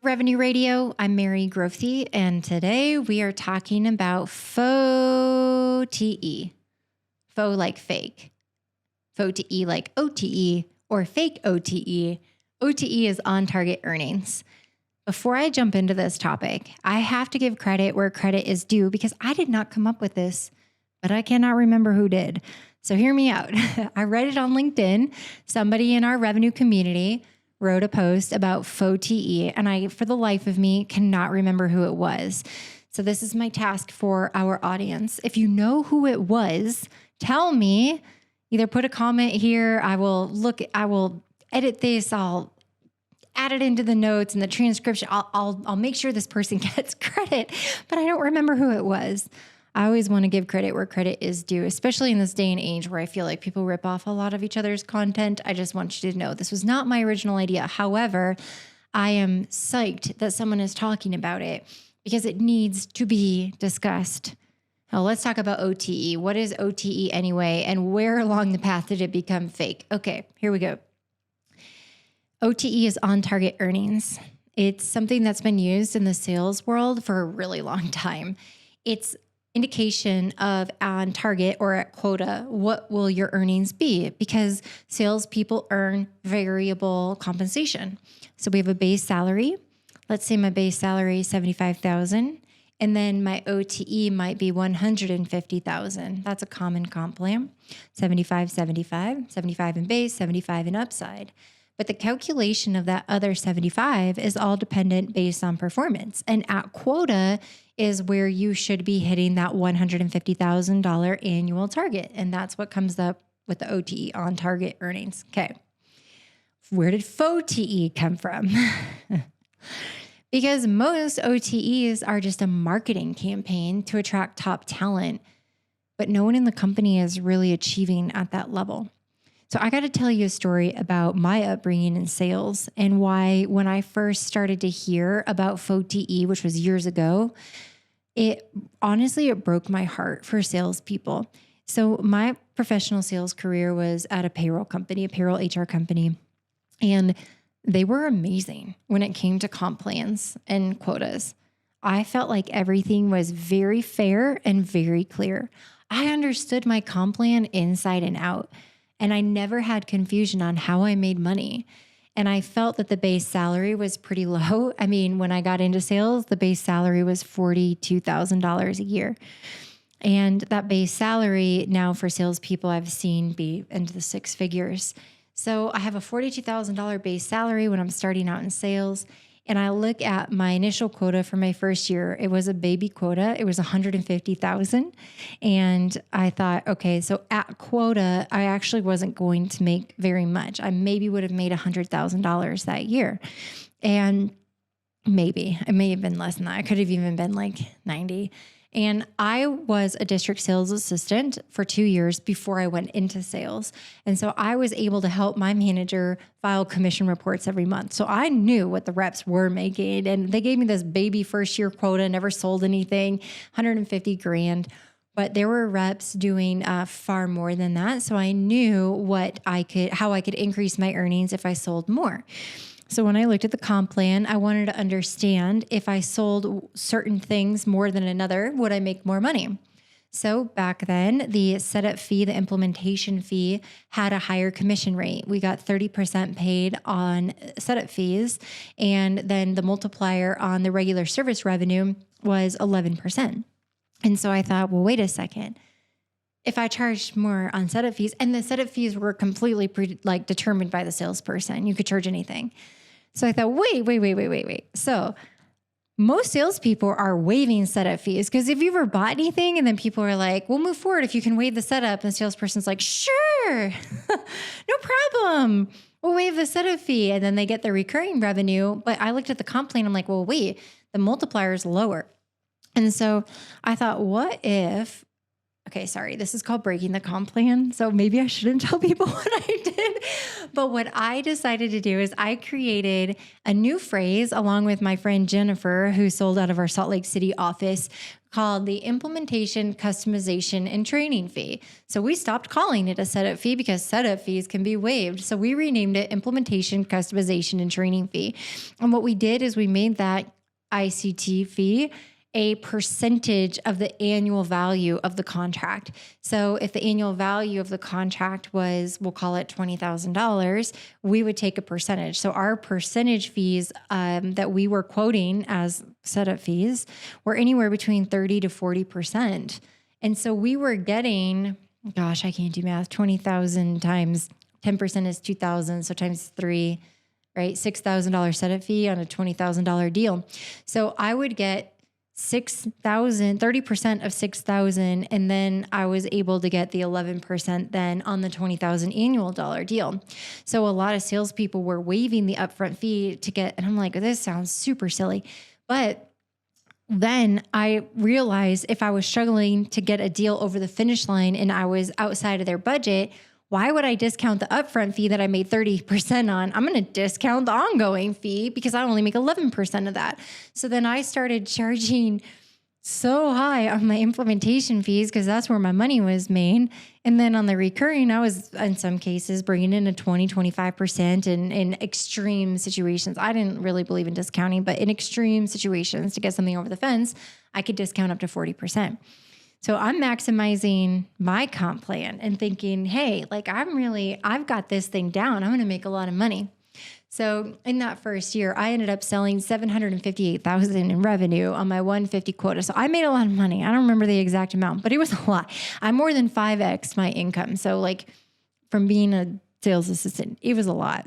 Revenue Radio. I'm Mary Grothe, and today we are talking about Faux-TE. Faux like fake. Faux-TE like OTE or fake OTE. OTE is on target earnings. Before I jump into this topic, I have to give credit where credit is due because I did not come up with this, but I cannot remember who did. So hear me out. I read it on LinkedIn. Somebody in our revenue community wrote a post about Faux-TE, and I, for the life of me, cannot remember who it was. So this is my task for our audience. If you know who it was, tell me. Either put a comment here. I will edit this. I'll add it into the notes and the transcription. I'll make sure this person gets credit, but I don't remember who it was. I always want to give credit where credit is due, especially in this day and age where I feel like people rip off a lot of each other's content. I just want you to know this was not my original idea. However, I am psyched that someone is talking about it because it needs to be discussed. Now, let's talk about OTE. What is OTE anyway, and where along the path did it become fake? Okay, here we go. OTE is on target earnings. It's something that's been used in the sales world for a really long time. It's indication of on target or at quota, what will your earnings be? Because salespeople earn variable compensation. So we have a base salary. Let's say my base salary is $75,000, and then my OTE might be $150,000. That's a common comp plan. 75, 75, 75 in base, 75 in upside. But the calculation of that other 75 is all dependent based on performance. And at quota is where you should be hitting that $150,000 annual target. And that's what comes up with the OTE, on target earnings. Okay. Where did Faux-TE come from? Because most OTEs are just a marketing campaign to attract top talent, but no one in the company is really achieving at that level. So I got to tell you a story about my upbringing in sales and why when I first started to hear about Faux-TE, which was years ago, it broke my heart for salespeople. So my professional sales career was at a payroll company, a payroll HR company, and they were amazing when it came to comp plans and quotas. I felt like everything was very fair and very clear. I understood my comp plan inside and out. And I never had confusion on how I made money. And I felt that the base salary was pretty low. I mean, when I got into sales, the base salary was $42,000 a year. And that base salary now for salespeople I've seen be into the six figures. So I have a $42,000 base salary when I'm starting out in sales. And I look at my initial quota for my first year. It was a baby quota. It was $150,000. And I thought, okay, so at quota, I actually wasn't going to make very much. I maybe would have made $100,000 that year. And maybe it may have been less than that. I could have even been like 90. And I was a district sales assistant for 2 years before I went into sales. And so I was able to help my manager file commission reports every month. So I knew what the reps were making. And they gave me this baby first year quota, never sold anything, 150 grand. But there were reps doing far more than that. So I knew how I could increase my earnings if I sold more. So when I looked at the comp plan, I wanted to understand if I sold certain things more than another, would I make more money? So back then, the setup fee, the implementation fee, had a higher commission rate. We got 30% paid on setup fees, and then the multiplier on the regular service revenue was 11%. And so I thought, well, wait a second. If I charged more on setup fees, and the setup fees were completely determined by the salesperson, you could charge anything. So I thought, wait. So most salespeople are waiving setup fees because if you ever bought anything and then people are like, we'll move forward if you can waive the setup. And the salesperson's like, sure, no problem. We'll waive the setup fee. And then they get the recurring revenue. But I looked at the comp plan. I'm like, well, wait, the multiplier is lower. And so I thought, what if Okay, sorry. This is called breaking the comp plan. So maybe I shouldn't tell people what I did. But what I decided to do is I created a new phrase along with my friend Jennifer, who sold out of our Salt Lake City office, called the implementation, customization, and training fee. So we stopped calling it a setup fee because setup fees can be waived. So we renamed it implementation, customization, and training fee. And what we did is we made that ICT fee a percentage of the annual value of the contract. So if the annual value of the contract was, we'll call it $20,000, we would take a percentage. So our percentage fees that we were quoting as setup fees were anywhere between 30 to 40%. And so we were getting, gosh, I can't do math, 20,000 times 10% is 2,000, so times 3, right? $6,000 setup fee on a $20,000 deal. So I would get 6,000, 30% of 6,000. And then I was able to get the 11% then on the 20,000 annual dollar deal. So a lot of salespeople were waiving the upfront fee to get, and I'm like, this sounds super silly. But then I realized if I was struggling to get a deal over the finish line and I was outside of their budget, why would I discount the upfront fee that I made 30% on? I'm going to discount the ongoing fee because I only make 11% of that. So then I started charging so high on my implementation fees because that's where my money was made. And then on the recurring, I was in some cases bringing in a 20, 25% in extreme situations. I didn't really believe in discounting, but in extreme situations to get something over the fence, I could discount up to 40%. So I'm maximizing my comp plan and thinking, hey, like I've got this thing down. I'm going to make a lot of money. So in that first year, I ended up selling $758,000 in revenue on my 150 quota. So I made a lot of money. I don't remember the exact amount, but it was a lot. I more than 5x my income. So like from being a sales assistant, it was a lot.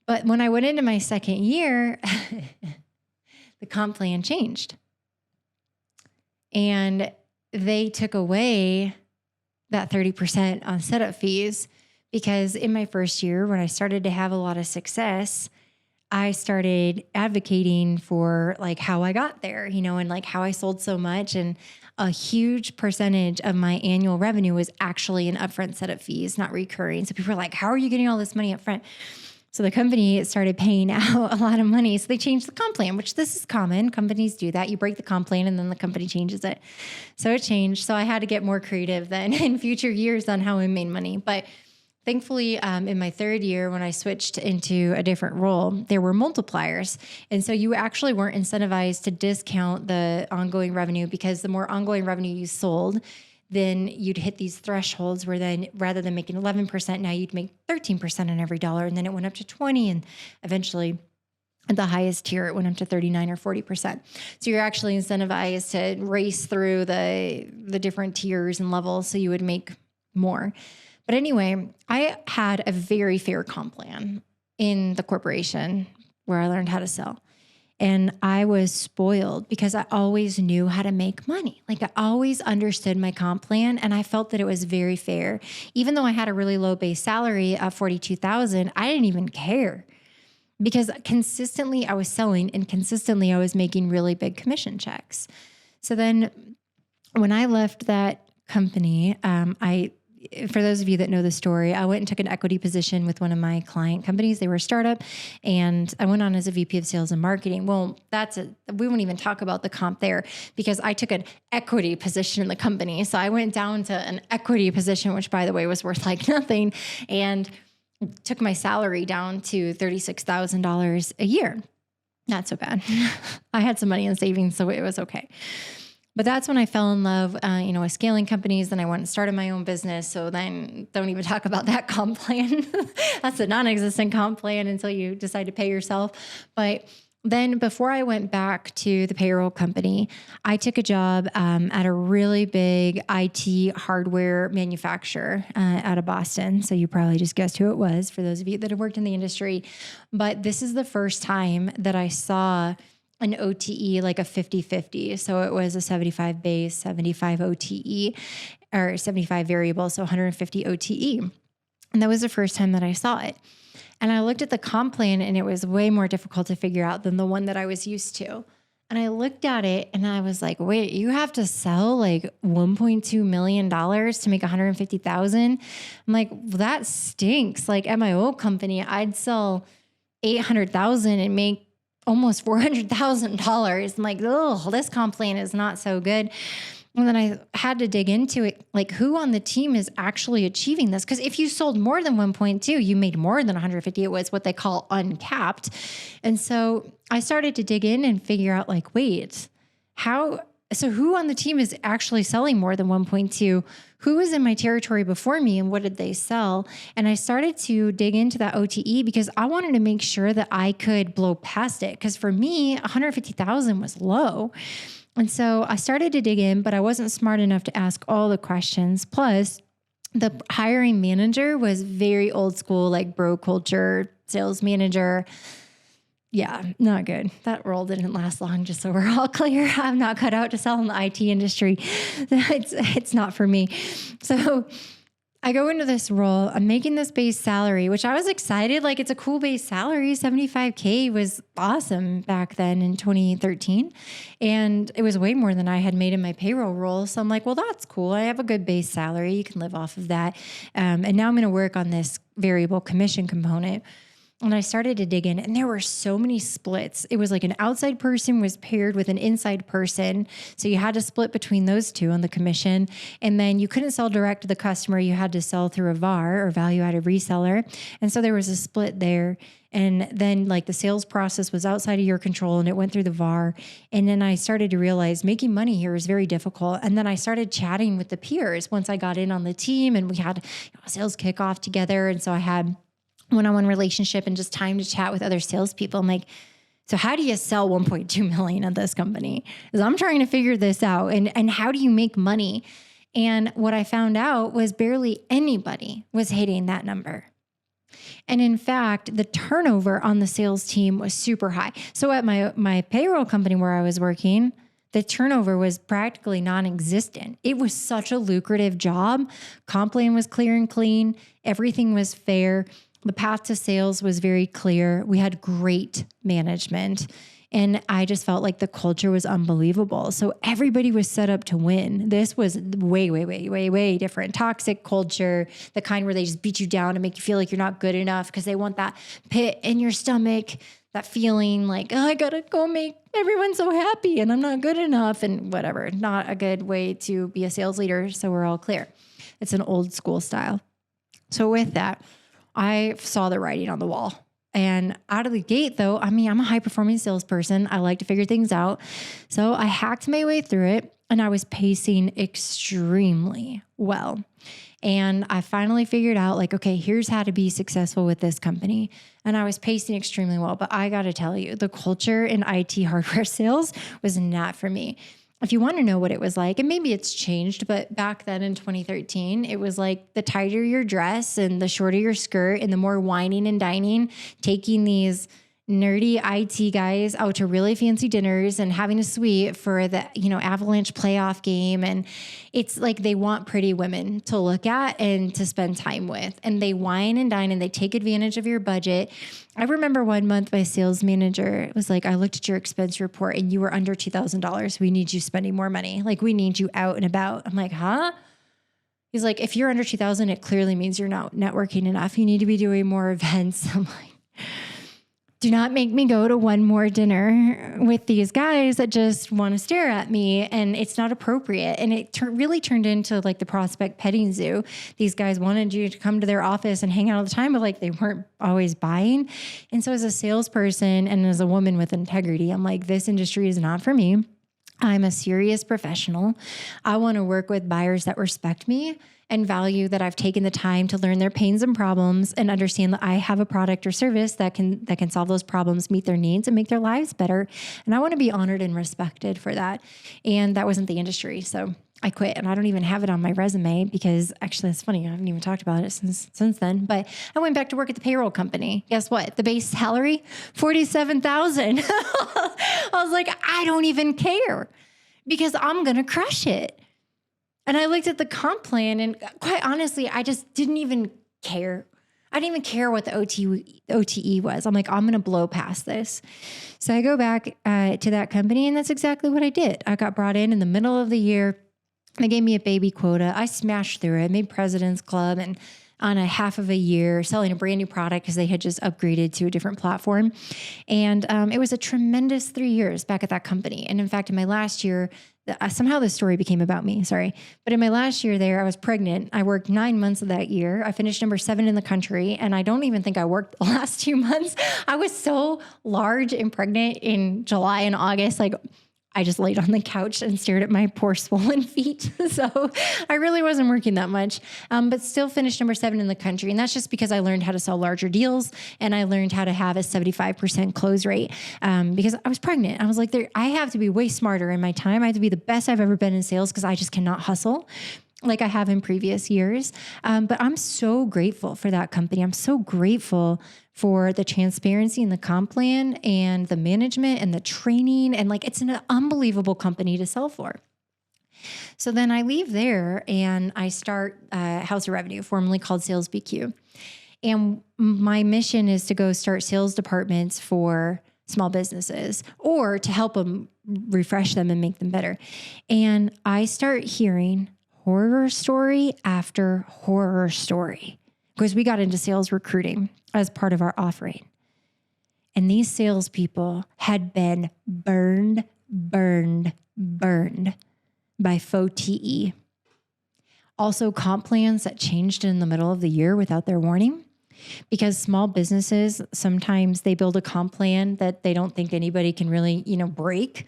But when I went into my second year, the comp plan changed. And they took away that 30% on setup fees because in my first year, when I started to have a lot of success, I started advocating for like how I got there, and like how I sold so much. And a huge percentage of my annual revenue was actually in upfront setup fees, not recurring. So people were like, how are you getting all this money up front? So the company started paying out a lot of money. So they changed the comp plan, which this is common. Companies do that. You break the comp plan and then the company changes it. So it changed. So I had to get more creative then in future years on how I made money. But thankfully, in my third year, when I switched into a different role, there were multipliers. And so you actually weren't incentivized to discount the ongoing revenue because the more ongoing revenue you sold, then you'd hit these thresholds where then rather than making 11%, now you'd make 13% on every dollar. And then it went up to 20. And eventually at the highest tier, it went up to 39 or 40%. So you're actually incentivized to race through the different tiers and levels so you would make more. But anyway, I had a very fair comp plan in the corporation where I learned how to sell. And I was spoiled because I always knew how to make money. Like I always understood my comp plan and I felt that it was very fair. Even though I had a really low base salary of $42,000, I didn't even care because consistently I was selling and consistently I was making really big commission checks. So then when I left that company, for those of you that know the story, I went and took an equity position with one of my client companies. They were a startup and I went on as a VP of sales and marketing. Well, we won't even talk about the comp there because I took an equity position in the company. So I went down to an equity position, which by the way was worth like nothing, and took my salary down to $36,000 a year. Not so bad. I had some money in savings, so it was okay. But that's when I fell in love, with scaling companies. Then I went and started my own business. So then don't even talk about that comp plan. That's a non-existent comp plan until you decide to pay yourself. But then before I went back to the payroll company, I took a job at a really big IT hardware manufacturer out of Boston. So you probably just guessed who it was for those of you that have worked in the industry. But this is the first time that I saw an OTE, like a 50-50. So it was a 75 base, 75 OTE, or 75 variable, so 150 OTE. And that was the first time that I saw it. And I looked at the comp plan and it was way more difficult to figure out than the one that I was used to. And I looked at it and I was like, wait, you have to sell like $1.2 million to make 150,000. I'm like, well, that stinks. Like at my old company, I'd sell 800,000 and make almost $400,000. I'm like, oh, this comp plan is not so good. And then I had to dig into it, like who on the team is actually achieving this? Because if you sold more than 1.2, you made more than 150. It was what they call uncapped. And so I started to dig in and figure out like, wait, so who on the team is actually selling more than 1.2? Who was in my territory before me and what did they sell? And I started to dig into that OTE because I wanted to make sure that I could blow past it. Because for me, 150,000 was low. And so I started to dig in, but I wasn't smart enough to ask all the questions. Plus, the hiring manager was very old school, like bro culture, sales manager. Yeah, not good. That role didn't last long, just so we're all clear. I'm not cut out to sell in the IT industry. It's not for me. So I go into this role, I'm making this base salary, which I was excited. Like it's a cool base salary. 75K was awesome back then in 2013. And it was way more than I had made in my payroll role. So I'm like, well, that's cool. I have a good base salary. You can live off of that. And now I'm going to work on this variable commission component. And I started to dig in and there were so many splits. It was like an outside person was paired with an inside person. So you had to split between those two on the commission. And then you couldn't sell direct to the customer. You had to sell through a VAR or value-added reseller. And so there was a split there. And then like the sales process was outside of your control and it went through the VAR. And then I started to realize making money here is very difficult. And then I started chatting with the peers once I got in on the team and we had a sales kickoff together. And so I had one-on-one relationship and just time to chat with other salespeople. I'm like, so how do you sell 1.2 million at this company? Because I'm trying to figure this out. And how do you make money? And what I found out was barely anybody was hitting that number. And in fact, the turnover on the sales team was super high. So at my payroll company where I was working, the turnover was practically non-existent. It was such a lucrative job. Comp plan was clear and clean. Everything was fair. The path to sales was very clear. We had great management. And I just felt like the culture was unbelievable. So everybody was set up to win. This was way different. Toxic culture, the kind where they just beat you down and make you feel like you're not good enough because they want that pit in your stomach, that feeling like, oh, I gotta go make everyone so happy and I'm not good enough and whatever. Not a good way to be a sales leader. So we're all clear. It's an old school style. So with that, I saw the writing on the wall. And out of the gate, though, I mean, I'm a high-performing salesperson. I like to figure things out. So I hacked my way through it, and I was pacing extremely well. And I finally figured out, like, okay, here's how to be successful with this company. And I was pacing extremely well. But I got to tell you, the culture in IT hardware sales was not for me. If you want to know what it was like, and maybe it's changed, but back then in 2013, it was like the tighter your dress and the shorter your skirt and the more whining and dining, taking these nerdy IT guys out to really fancy dinners and having a suite for the, Avalanche playoff game. And it's like they want pretty women to look at and to spend time with. And they wine and dine and they take advantage of your budget. I remember one month my sales manager was like, I looked at your expense report and you were under $2,000. We need you spending more money. Like we need you out and about. I'm like, huh? He's like, if you're under 2,000, it clearly means you're not networking enough. You need to be doing more events. I'm like, do not make me go to one more dinner with these guys that just want to stare at me and it's not appropriate. And it really turned into like the prospect petting zoo. These guys wanted you to come to their office and hang out all the time, but like they weren't always buying. And so as a salesperson and as a woman with integrity, I'm like, this industry is not for me. I'm a serious professional. I want to work with buyers that respect me and value that I've taken the time to learn their pains and problems and understand that I have a product or service that can solve those problems, meet their needs, and make their lives better. And I want to be honored and respected for that. And that wasn't the industry. So I quit, and I don't even have it on my resume because actually it's funny. I haven't even talked about it since then, but I went back to work at the payroll company. Guess what? The base salary, $47,000. I was like, I don't even care because I'm going to crush it. And I looked at the comp plan and quite honestly, I just didn't even care. I didn't even care what the OTE was. I'm like, I'm going to blow past this. So I go back to that company, and that's exactly what I did. I got brought in the middle of the year. They gave me a baby quota. I smashed through it, made President's Club, and on a half of a year selling a brand new product because they had just upgraded to a different platform. And it was a tremendous 3 years back at that company. And in fact, in my last year, somehow this story became about me, sorry. But in my last year there, I was pregnant. I worked 9 months of that year. I finished number 7 in the country. And I don't even think I worked the last 2 months. I was so large and pregnant in July and August, like I just laid on the couch and stared at my poor swollen feet. So I really wasn't working that much, but still finished number 7 in the country. And that's just because I learned how to sell larger deals, and I learned how to have a 75% close rate because I was pregnant. I was like, I have to be way smarter in my time. I have to be the best I've ever been in sales because I just cannot hustle like I have in previous years. But I'm so grateful for that company. I'm so grateful for the transparency in the comp plan and the management and the training. And like, it's an unbelievable company to sell for. So then I leave there and I start House of Revenue, formerly called Salespeople. And my mission is to go start sales departments for small businesses or to help them refresh them and make them better. And I start hearing horror story after horror story because we got into sales recruiting as part of our offering. And these salespeople had been burned by Faux-TE. Also, comp plans that changed in the middle of the year without their warning. Because small businesses, sometimes they build a comp plan that they don't think anybody can really, break.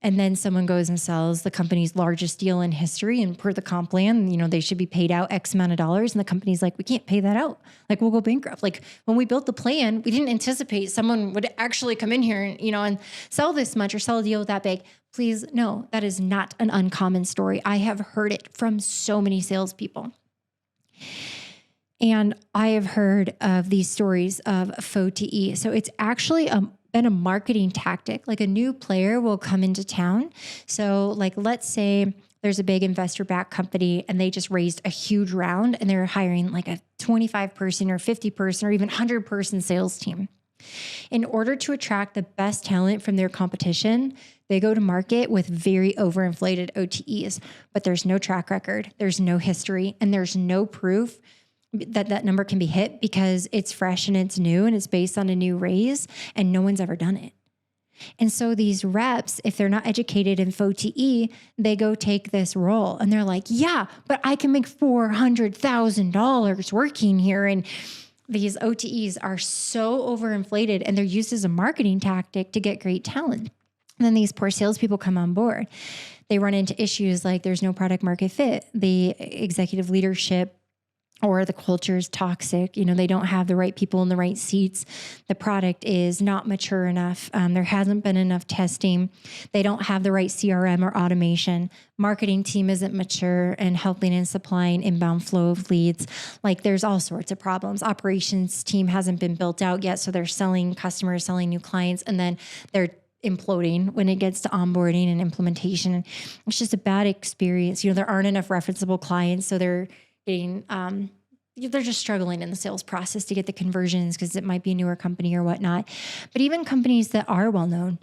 And then someone goes and sells the company's largest deal in history, and per the comp plan, they should be paid out X amount of dollars. And the company's like, we can't pay that out. Like, we'll go bankrupt. Like, when we built the plan, we didn't anticipate someone would actually come in here and, and sell this much or sell a deal that big. Please, no, that is not an uncommon story. I have heard it from so many salespeople. And I have heard of these stories of Faux-TE. So it's actually been a marketing tactic. Like, a new player will come into town. So like, let's say there's a big investor-backed company and they just raised a huge round and they're hiring like a 25-person or 50-person or even 100-person sales team. In order to attract the best talent from their competition, they go to market with very overinflated OTEs, but there's no track record, there's no history, and there's no proof that number can be hit because it's fresh and it's new and it's based on a new raise and no one's ever done it. And so these reps, if they're not educated in Faux-TE, they go take this role and they're like, yeah, but I can make $400,000 working here. And these OTEs are so overinflated and they're used as a marketing tactic to get great talent. And then these poor salespeople come on board. They run into issues like there's no product market fit. The executive leadership or the culture is toxic. They don't have the right people in the right seats. The product is not mature enough. There hasn't been enough testing. They don't have the right CRM or automation. Marketing team isn't mature and helping and supplying inbound flow of leads. Like, there's all sorts of problems. Operations team hasn't been built out yet. So they're selling customers, selling new clients, and then they're imploding when it gets to onboarding and implementation. It's just a bad experience. There aren't enough referenceable clients. So they're getting, they're just struggling in the sales process to get the conversions because it might be a newer company or whatnot. But even companies that are well-known,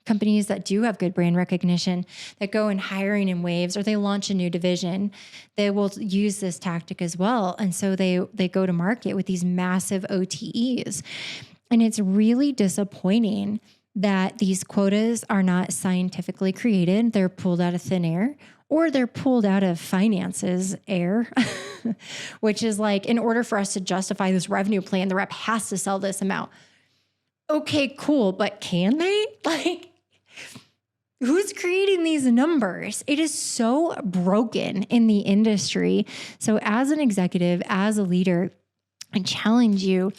companies that do have good brand recognition, that go in hiring in waves, or they launch a new division, they will use this tactic as well. And so they go to market with these massive OTEs. And it's really disappointing that these quotas are not scientifically created. They're pulled out of thin air, or they're pulled out of finances air, which is like, in order for us to justify this revenue plan, the rep has to sell this amount. Okay, cool. But can they? Like, who's creating these numbers? It is so broken in the industry. So as an executive, as a leader, I challenge you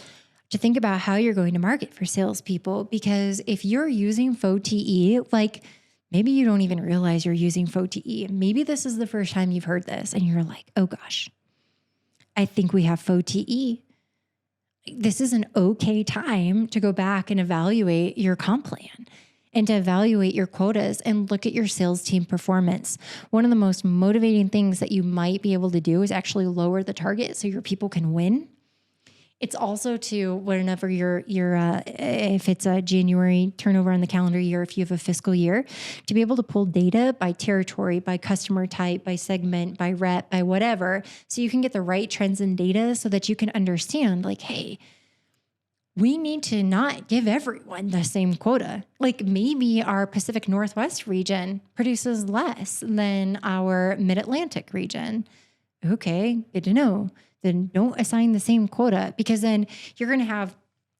to think about how you're going to market for salespeople, because if you're using Faux-TE, like, maybe you don't even realize you're using Faux-TE. Maybe this is the first time you've heard this and you're like, oh gosh, I think we have Faux-TE. This is an okay time to go back and evaluate your comp plan and to evaluate your quotas and look at your sales team performance. One of the most motivating things that you might be able to do is actually lower the target so your people can win. It's also to whenever if it's a January turnover on the calendar year, if you have a fiscal year, to be able to pull data by territory, by customer type, by segment, by rep, by whatever, so you can get the right trends and data so that you can understand like, hey, we need to not give everyone the same quota. Like maybe our Pacific Northwest region produces less than our Mid-Atlantic region. Okay, good to know. Then don't assign the same quota, because then you're going to have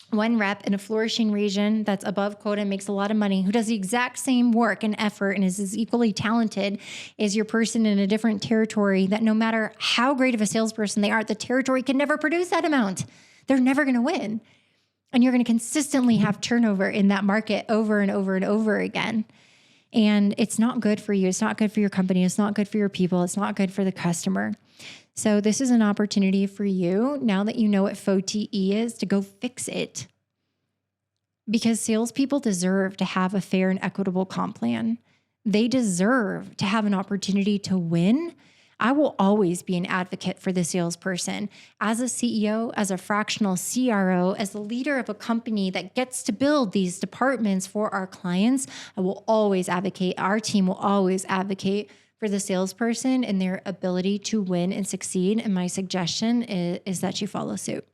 one rep in a flourishing region that's above quota and makes a lot of money, who does the exact same work and effort and is as equally talented as your person in a different territory, that no matter how great of a salesperson they are, the territory can never produce that amount. They're never going to win. And you're going to consistently have turnover in that market over and over and over again. And it's not good for you. It's not good for your company. It's not good for your people. It's not good for the customer. So this is an opportunity for you, now that you know what Faux-TE is, to go fix it. Because salespeople deserve to have a fair and equitable comp plan. They deserve to have an opportunity to win. I will always be an advocate for the salesperson. As a CEO, as a fractional CRO, as the leader of a company that gets to build these departments for our clients, I will always advocate, our team will always advocate for the salesperson and their ability to win and succeed. And my suggestion is that you follow suit.